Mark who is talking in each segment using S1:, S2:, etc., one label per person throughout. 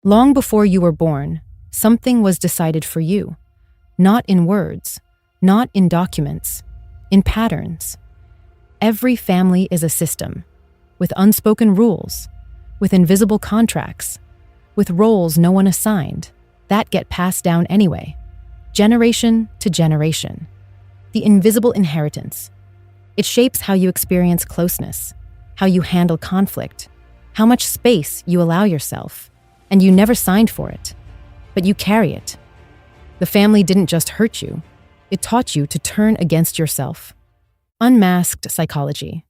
S1: Long before you were born, something was decided for you, not in words, not in documents, in patterns. Every family is a system, with unspoken rules, with invisible contracts, with roles no one assigned, that get passed down anyway, generation to generation. The invisible inheritance. It shapes how you experience closeness, how you handle conflict, how much space you allow yourself, and you never signed for it, but you carry it. The family didn't just hurt you, it taught you to turn against yourself. Unmasked psychology.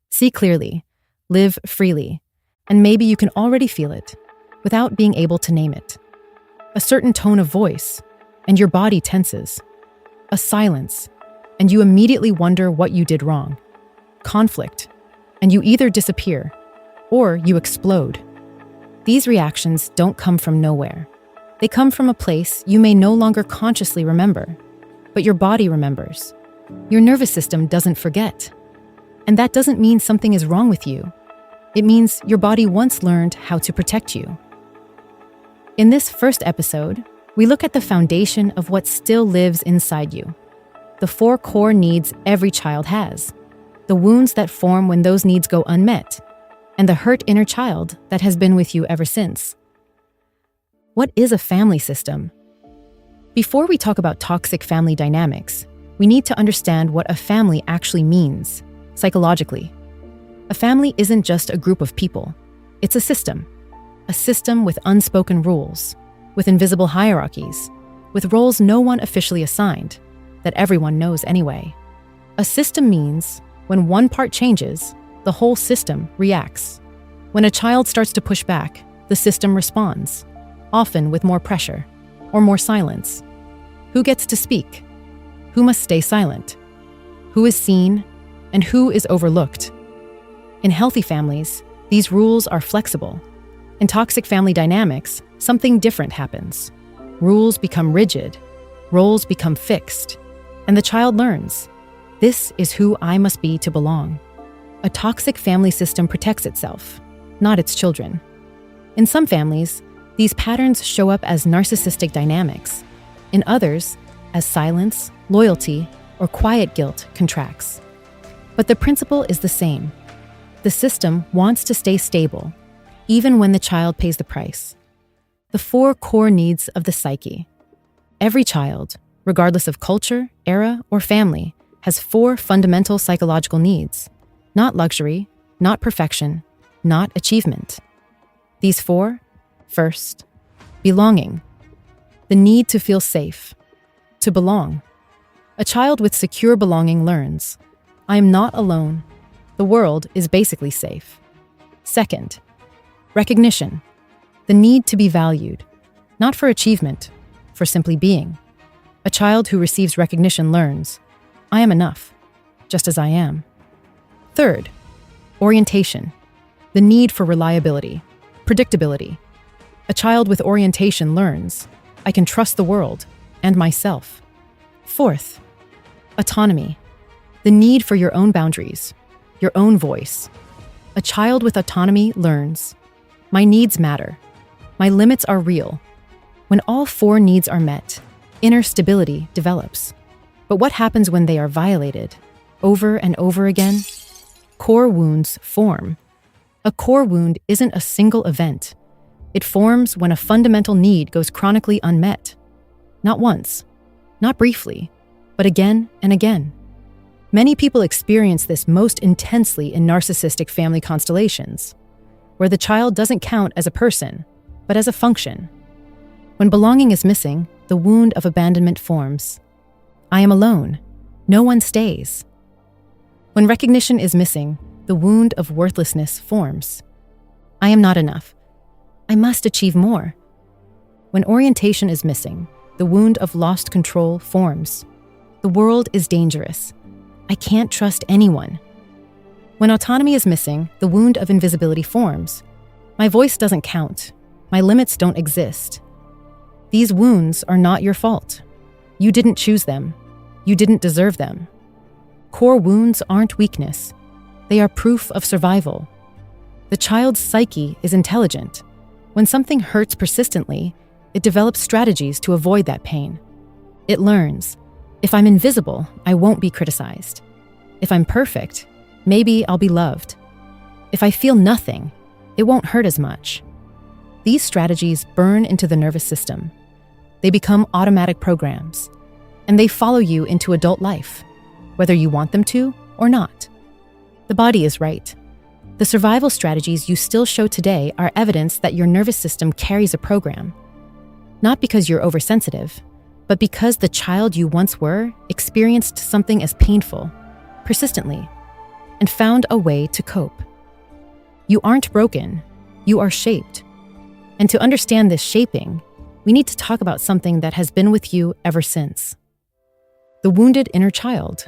S1: See clearly, live freely, and maybe you can already feel it, without being able to name it. A certain tone of voice, and your body tenses. A silence, and you immediately wonder what you did wrong. Conflict, and you either disappear, or you explode. These reactions don't come from nowhere. They come from a place you may no longer consciously remember, but your body remembers. Your nervous system doesn't forget. And that doesn't mean something is wrong with you. It means your body once learned how to protect you. In this first episode, we look at the foundation of what still lives inside you. The 4 core needs every child has. The wounds that form when those needs go unmet, and the hurt inner child that has been with you ever since. What is a family system? Before we talk about toxic family dynamics, we need to understand what a family actually means, psychologically. A family isn't just a group of people. It's a system with unspoken rules, with invisible hierarchies, with roles no one officially assigned, that everyone knows anyway. A system means when one part changes, the whole system reacts. When a child starts to push back, the system responds, often with more pressure or more silence. Who gets to speak? Who must stay silent? Who is seen and who is overlooked? In healthy families, these rules are flexible. In toxic family dynamics, something different happens. Rules become rigid, roles become fixed, and the child learns, this is who I must be to belong. A toxic family system protects itself, not its children. In some families, these patterns show up as narcissistic dynamics. In others, as silence, loyalty, or quiet guilt contracts. But the principle is the same. The system wants to stay stable, even when the child pays the price. The 4 core needs of the psyche. Every child, regardless of culture, era, or family, has 4 fundamental psychological needs. Not luxury, not perfection, not achievement. These 4, first, belonging. The need to feel safe, to belong. A child with secure belonging learns, I am not alone. The world is basically safe. Second, recognition. The need to be valued, not for achievement, for simply being. A child who receives recognition learns, I am enough, just as I am. Third, orientation. The need for reliability, predictability. A child with orientation learns, I can trust the world and myself. Fourth, autonomy. The need for your own boundaries, your own voice. A child with autonomy learns, my needs matter. My limits are real. When all 4 needs are met, inner stability develops. But what happens when they are violated, over and over again? Core wounds form. A core wound isn't a single event. It forms when a fundamental need goes chronically unmet. Not once, not briefly, but again and again. Many people experience this most intensely in narcissistic family constellations, where the child doesn't count as a person, but as a function. When belonging is missing, the wound of abandonment forms. I am alone. No one stays. When recognition is missing, the wound of worthlessness forms. I am not enough. I must achieve more. When orientation is missing, the wound of lost control forms. The world is dangerous. I can't trust anyone. When autonomy is missing, the wound of invisibility forms. My voice doesn't count. My limits don't exist. These wounds are not your fault. You didn't choose them. You didn't deserve them. Core wounds aren't weakness. They are proof of survival. The child's psyche is intelligent. When something hurts persistently, it develops strategies to avoid that pain. It learns, if I'm invisible, I won't be criticized. If I'm perfect, maybe I'll be loved. If I feel nothing, it won't hurt as much. These strategies burn into the nervous system. They become automatic programs, and they follow you into adult life, whether you want them to or not. The body is right. The survival strategies you still show today are evidence that your nervous system carries a program. Not because you're oversensitive, but because the child you once were experienced something as painful, persistently, and found a way to cope. You aren't broken, you are shaped. And to understand this shaping, we need to talk about something that has been with you ever since. The wounded inner child.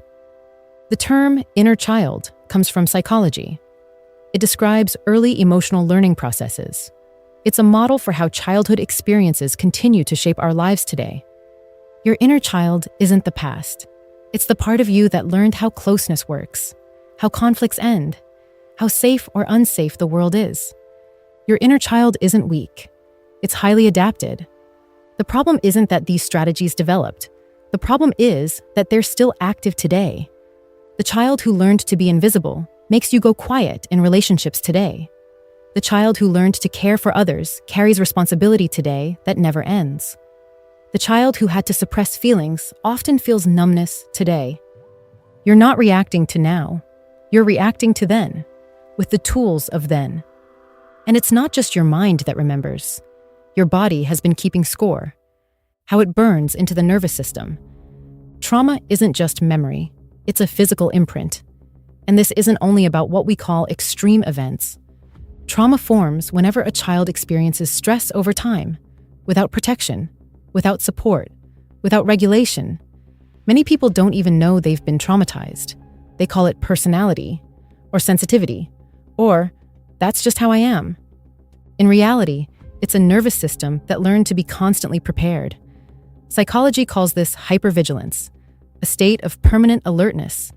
S1: The term inner child comes from psychology. It describes early emotional learning processes. It's a model for how childhood experiences continue to shape our lives today. Your inner child isn't the past. It's the part of you that learned how closeness works, how conflicts end, how safe or unsafe the world is. Your inner child isn't weak. It's highly adapted. The problem isn't that these strategies developed. The problem is that they're still active today. The child who learned to be invisible makes you go quiet in relationships today. The child who learned to care for others carries responsibility today that never ends. The child who had to suppress feelings often feels numbness today. You're not reacting to now. You're reacting to then, with the tools of then. And it's not just your mind that remembers. Your body has been keeping score. How it burns into the nervous system. Trauma isn't just memory. It's a physical imprint. And this isn't only about what we call extreme events. Trauma forms whenever a child experiences stress over time, without protection, without support, without regulation. Many people don't even know they've been traumatized. They call it personality, or sensitivity, or that's just how I am. In reality, it's a nervous system that learned to be constantly prepared. Psychology calls this hypervigilance, a state of permanent alertness,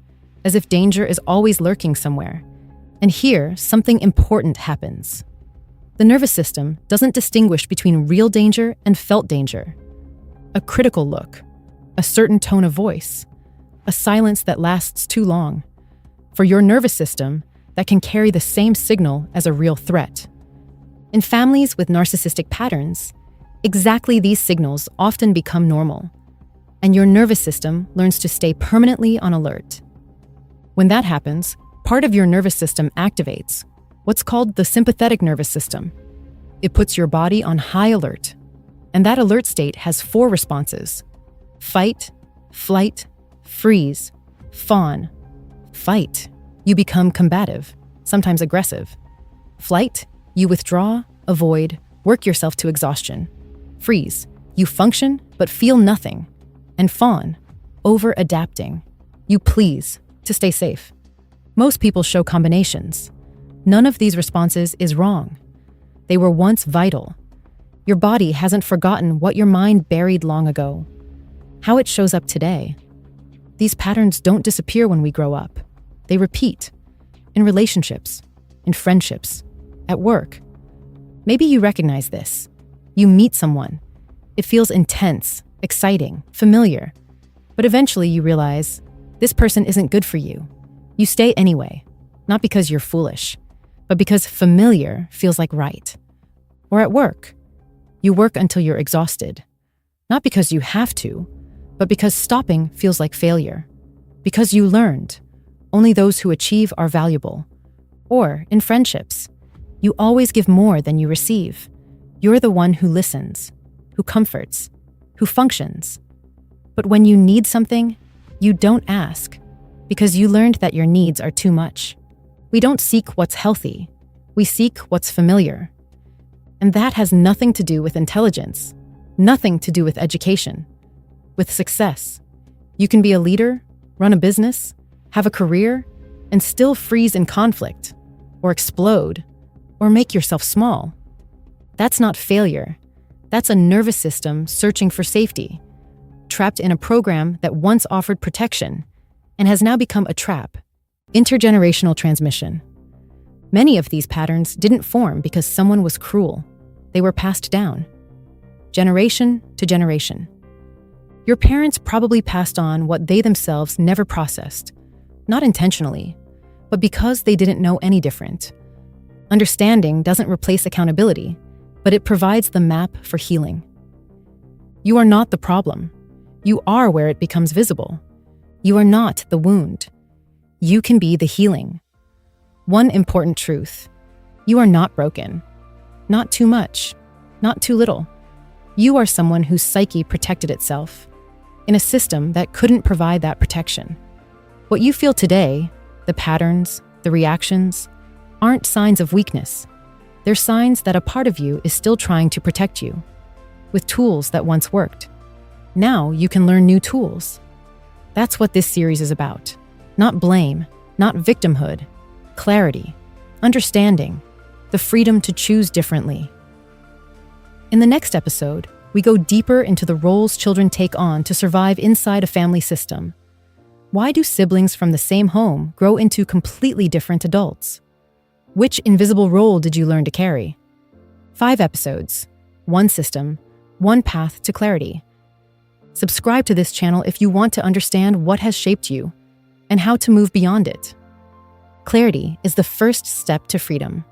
S1: as if danger is always lurking somewhere. And here, something important happens. The nervous system doesn't distinguish between real danger and felt danger. A critical look, a certain tone of voice, a silence that lasts too long. For your nervous system, that can carry the same signal as a real threat. In families with narcissistic patterns, exactly these signals often become normal, and your nervous system learns to stay permanently on alert. When that happens, part of your nervous system activates, what's called the sympathetic nervous system. It puts your body on high alert, and that alert state has 4 responses: fight, flight, freeze, fawn. Fight, you become combative, sometimes aggressive. Flight, you withdraw, avoid, work yourself to exhaustion. Freeze, you function but feel nothing. And fawn, over-adapting. You please to stay safe. Most people show combinations. None of these responses is wrong. They were once vital. Your body hasn't forgotten what your mind buried long ago. How it shows up today. These patterns don't disappear when we grow up. They repeat. In relationships, in friendships, at work. Maybe you recognize this. You meet someone. It feels intense, exciting, familiar. But eventually you realize, this person isn't good for you. You stay anyway, not because you're foolish, but because familiar feels like right. Or at work, you work until you're exhausted. Not because you have to, but because stopping feels like failure. Because you learned, only those who achieve are valuable. Or in friendships, you always give more than you receive. You're the one who listens, who comforts, who functions. But when you need something, you don't ask, because you learned that your needs are too much. We don't seek what's healthy. We seek what's familiar. And that has nothing to do with intelligence, nothing to do with education, with success. You can be a leader, run a business, have a career, and still freeze in conflict, or explode, or make yourself small. That's not failure. That's a nervous system searching for safety, trapped in a program that once offered protection and has now become a trap. Intergenerational transmission. Many of these patterns didn't form because someone was cruel. they were passed down, generation to generation. Your parents probably passed on what they themselves never processed, not intentionally, but because they didn't know any different. Understanding doesn't replace accountability, but it provides the map for healing. You are not the problem. You are where it becomes visible. You are not the wound. You can be the healing. One important truth: you are not broken. Not too much, not too little. You are someone whose psyche protected itself in a system that couldn't provide that protection. What you feel today, the patterns, the reactions, aren't signs of weakness. They're signs that a part of you is still trying to protect you, with tools that once worked. Now you can learn new tools. That's what this series is about. Not blame, not victimhood, clarity, understanding, the freedom to choose differently. In the next episode, we go deeper into the roles children take on to survive inside a family system. Why do siblings from the same home grow into completely different adults? Which invisible role did you learn to carry? 5 episodes, 1 system, 1 path to clarity. Subscribe to this channel if you want to understand what has shaped you and how to move beyond it. Clarity is the first step to freedom.